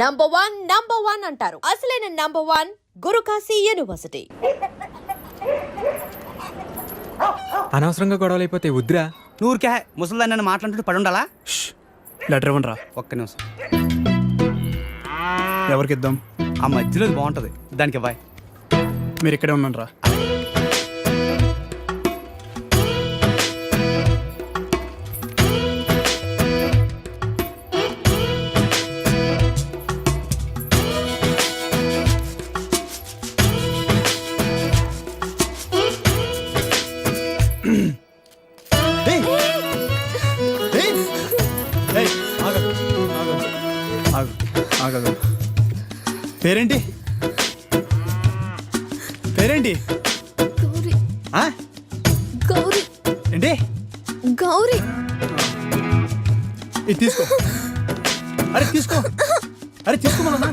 Number one అంటారు. అసలైన number 1 Guru Kashi university. అనవసరంగా గొడవలు అయిపోతే వద్దురా. నూరికే ముసలిదాన్ని నన్ను మాట్లాడుతూ పడి ఉండాలా? లెటర్ ఇవ్వండి రా. ఒక్క నిమిషం. ఎవరికి ఇద్దాం? ఆ మధ్యలో ఇది బాగుంటుంది, దానికి ఇవ్వాలి. మీరు ఇక్కడే ఉన్నాను రా. పేరేంటి? పేరేంటి? గౌరీ. ఆ? గౌరీ. ఏంటి? గౌరీ. ఇది తీసుకో. అరే తీసుకో. అరే తీసుకోమన్నా.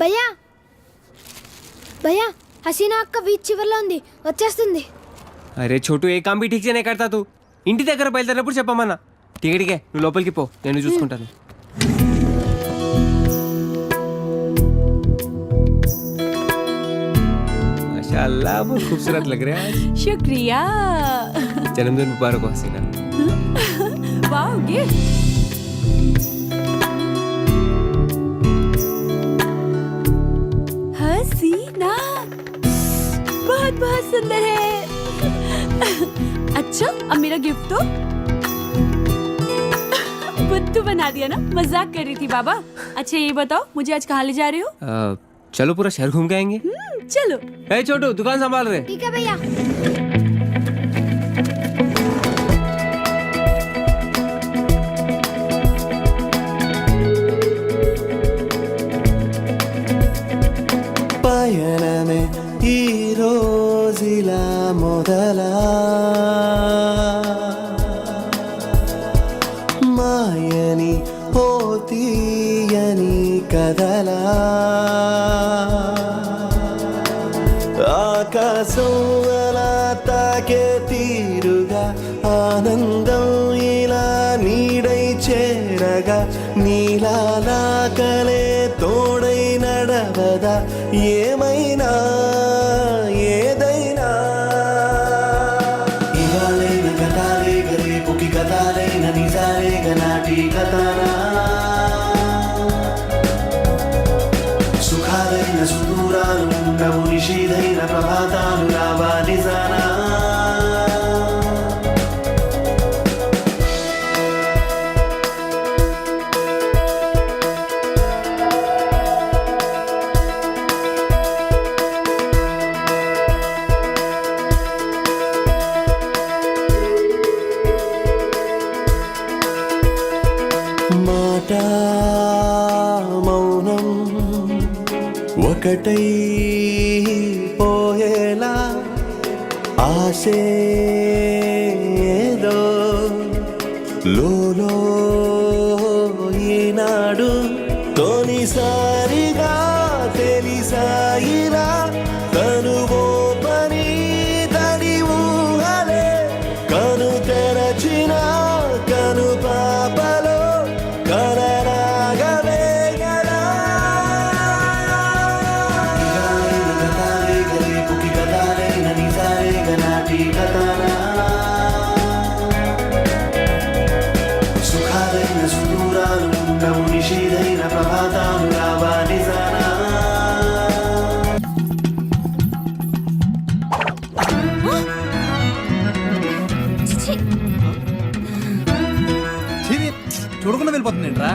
భయ్యా భయ్యా హసీనా అక్క బీచ్ చివర్లో ఉంది, వచ్చేస్తుంది. అరే చోటు ఏ కాంబి ఠీక్ చేయనే కడతా తూ. ఇంటి దగ్గర బయలుదేరినప్పుడు చెప్పమన్నా. టికెట్కే నువ్వు లోపలికి పో, నేను చూసుకుంటాను. माशाअल्लाह बहुत खूबसूरत लग रहा है. शुक्रिया. जन्मदिन मुबारक हो हसीना. Wow gift. हसीना बहुत बहुत सुंदर है. अच्छा अब मेरा गिफ्ट तो बुद्धू बना दिया ना. मजाक कर रही थी बाबा. अच्छा ये बताओ मुझे आज कहाँ ले जा रहे हो? चलो पूरा शहर घूम के आएंगे. चलो. ए छोटू दुकान संभाल रहे. ठीक है भैया. పయనమే ఈ రోజులా మొదలా మాయని ఓ తీయని కదలా ఆకాశం అలా తాకే తీరుగా ఆనందం ఇలా నీడై చేరగా నీలా నా కలే తోడై నడవదా ఏమైనా ఏదైనా ఇవాళైన గతాలే రేపుకి గతాలైన నిజాలే గనాటి కథనా సుఖాలైన సుదూరాలు ఉండవు నిషీధైన ప్రభాతాలు రావా నిజానా మాట మౌనం ఒకటై పోయేలా ఆశేదో లోలో ఈనాడు తొలిసారిగా తెలిసాయిరా తనువో పని తడి ఊహలే కను తెరచిన కను పాపలో కలరాగవే గదా రేపుకి గతాలైన నిజాలే గనాటి కథనా సుఖాలైన సుదూరాలు ఉండవు నిషీధైన ప్రభాతాలు రావా నిజానా చూడకుండా వెళ్ళిపోతుంది ఏంట్రా?